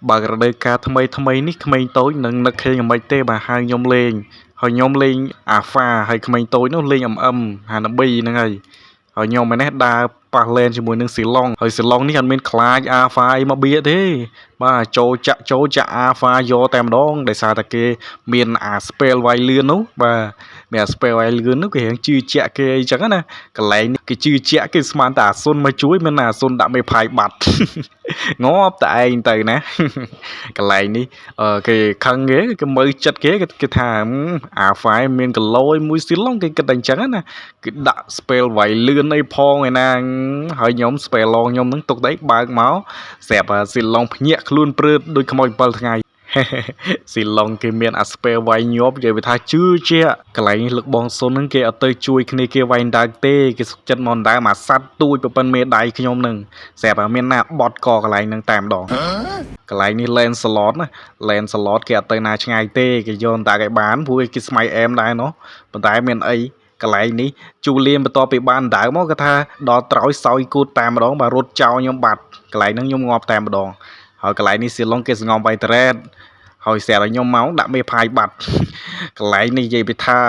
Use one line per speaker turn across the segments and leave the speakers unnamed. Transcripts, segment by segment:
បើរដូវកាលថ្មីនេះក្មេងតូចនឹងនឹកឃើញអ្មេចទេបាទហើយខ្ញុំលេងហើយខ្ញុំលេងអាហ្វាហើយក្មេងតូចនោះលេងហាណាប៊ីហ្នឹងហើយខ្ញុំឯនេះដើរប៉ះលេនជាមួយនឹងស៊ីឡុងហើយស៊ីឡុងនេះអត់មានខ្លាចអាហ្វាអីមកបៀទេបាទចូលចាក់អាហ្វាយកតែម្ដងដោយសារតែគេមានអាស្ពេលវាយលឿននោះបាទមានអាស្ពេលវាយលឿននោះគេរៀងជឿជាក់គេអីចឹងណាកន្លែងនេះគេជឿជាក់គេស្មានតែអាស៊ុនមកជួយមិនអាស៊ុនដាក់មេផាយបាត់ងាប់តែឯងទៅណាកន្លែងនេះគេខឹងគេមើលចិត្តគេថាអាហ្វាយមានកលយមួយស៊ីឡុងគេគិតតែអញ្ចឹងណាគេដាក់ស្ពេលវាយលឿនអីផងឯណាហើយខ្ញុំស្ពេលឡងខ្ញុំនឹងទុកដីបើកមកស្រាប់ស៊ីឡុងភ្ញាក់ខ្លួនព្រឺតដូចខ្មោច7ថ្ងៃស៊ីឡុងគេមានអាស្ពេលវាយញាប់និយាយថាជឿជាកន្លែងនេះលឹកបងសុនហ្នឹងគេអត់ទៅជួយគ្នាគេវាយដើកទេគេសុខចិត្តមកដើមអាសัตว์ទូចប្រពន្ធមេដៃខ្ញុំនឹងស្រាប់តែមានណាបត់កកន្លែងហ្នឹងតែម្ដងកន្លែងនេះលែនសឡតណាលែនសឡតគេអត់ទៅណាឆ្ងាយទេគេយកតាគេបានព្រោះគេស្មៃអែមដែរណោះប៉ុន្តែមានអីកន្លែងនេះជូលៀនបន្ទាប់ពីបានដើមកគាត់ថាដល់ត្រោយសោយគូតតែម្ដងបើរត់ចោលខ្ញុំបាត់កន្លែងហ្នឹងខ្ញុំងាប់តែម្ដងហើយកន្លែងនេះស៊ីឡុងគេស្ងំវាយត្រេតហើយស្រាប់តែខ្ញុំមកដាក់មេផាយបាត់កន្លែងនេះនិយាយពីថា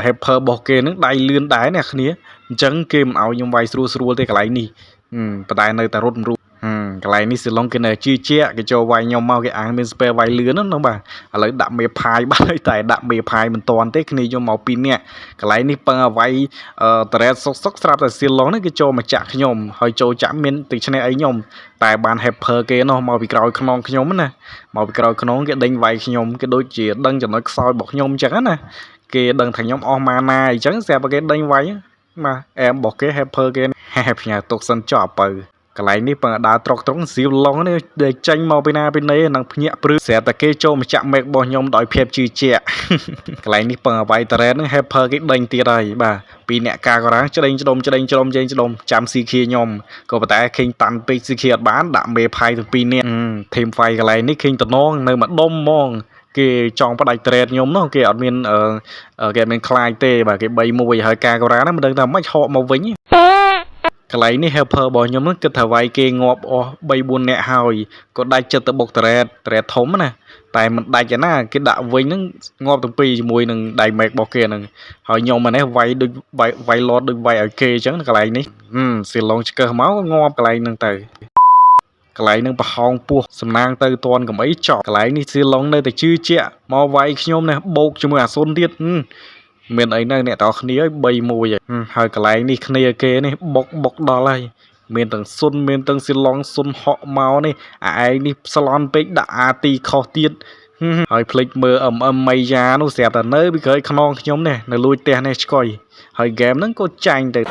Hyper របស់គេនឹងដៃលឿនដែរអ្នកគ្នាអញ្ចឹងគេមិនឲ្យខ្ញុំវាយស្រួលទេកន្លែងនេះប៉ុន្តែនៅតែរត់មិនរួចកន្លែងនេះស៊ីឡុងគេនៅជឿជាក់គេចូលវាយខ្ញុំមកគេអាងមានស្ពែវាយលឿនហ្នឹងបាទឥឡូវដាក់មេផាយបាត់ហើយតែដាក់មេផាយមិនតាន់ទេគ្នាខ្ញុំមក2នាក់កន្លែងនេះពឹងឲ្យវាយត្រេតសុកស្រាប់តែស៊ីឡុងនេះគេចូលមកចាក់ខ្ញុំហើយចូលចាក់មានទឹកឈ្នះអីខ្ញុំតែបាន Hyper គេនោះមកពីក្រោយខ្នងខ្ញុំណាមកពីក្រោយខ្នងគេដេញវាយខ្ញុំគេដូចជាដឹងចំណុចខ្សោយរបស់ខ្ញុំអញ្ចឹងណាគេដឹងថាខ្ញុំអស់ម៉ាណាអញ្ចឹងស្រាប់តែគេដេញវាយបាទអែមរបស់គេ Hyper គេផ្ញើទុកសិនចោលបើកន្លែងនេះពឹងដើរត្រកត្រង់ស៊ីឡុងនេះដែលចេញមកពីណាពីណីនឹងភ្ញាក់ព្រឺស្រាប់តែគេចូលមកចាក់មេករបស់ខ្ញុំដោយភាពជឿជាក់កន្លែងនេះពឹងឲ្យវាយតារ៉េតនឹង Hyper គេដេញទៀតហើយបាទពីអ្នកការករាច្ដេញច្ដុំចាំស៊ីខៀខ្ញុំក៏ប៉ុន្តែឃើញតាន់ពេកស៊ីខៀអត់បានដាក់មេផាយទៅ2នាក់ធីមហ្វៃកន្លែងនេះឃើញតំណងនៅម្ដុំហ្មងគេចង់ផ្ដាច់ត្រេតខ្ញុំនោះគេអត់មានខ្លាចទេបាទគេ3-1ហើយការករាហ្នឹងមិនដឹងថាមិនហកមកវិញកន្លែងនេះ Helper របស់ខ្ញុំហ្នឹងគិតថាវាយគេងាប់អស់3-4នាក់ហើយក៏ដាច់ចិត្តទៅបុកត្រេតធំណាតែមិនដាច់ឯណាគេដាក់វិញហ្នឹងងាប់ទាំងពីរជាមួយនឹងដៃមេករបស់គេហ្នឹងហើយខ្ញុំអានេះវាយដូចវាយឡតដូចវាយឲ្យគេអញ្ចឹងកន្លែងនេះស៊ីឡុងឆ្កឹះមកងាប់កន្លែងហ្នឹងទៅកន្លែងនឹងប្រហោងពោះសំណាងទៅតន់កំអីចប់កន្លែងនេះស៊ីឡុងនៅតែជឿជាក់មកវាយខ្ញុំនេះបោកជាមួយអាស៊ុនទៀតមានអីនៅអ្នកតោះគ្នា3-1ហើយកន្លែងនេះគ្នាគេនេះបុកដល់ហើយមានទាំងស៊ុនមានទាំងស៊ីឡុងស៊ុនហក់មកនេះឯងនេះស្លន់ពេកដាក់អាទីខុសទៀតហើយភ្លេចមើលមីយ៉ានោះស្រាប់តែនៅពីក្រោយខ្នងខ្ញុំនេះនៅលួចផ្ទះនេះឆ្កុយហើយហ្គេមហ្នឹងក៏ចាញ់ទៅ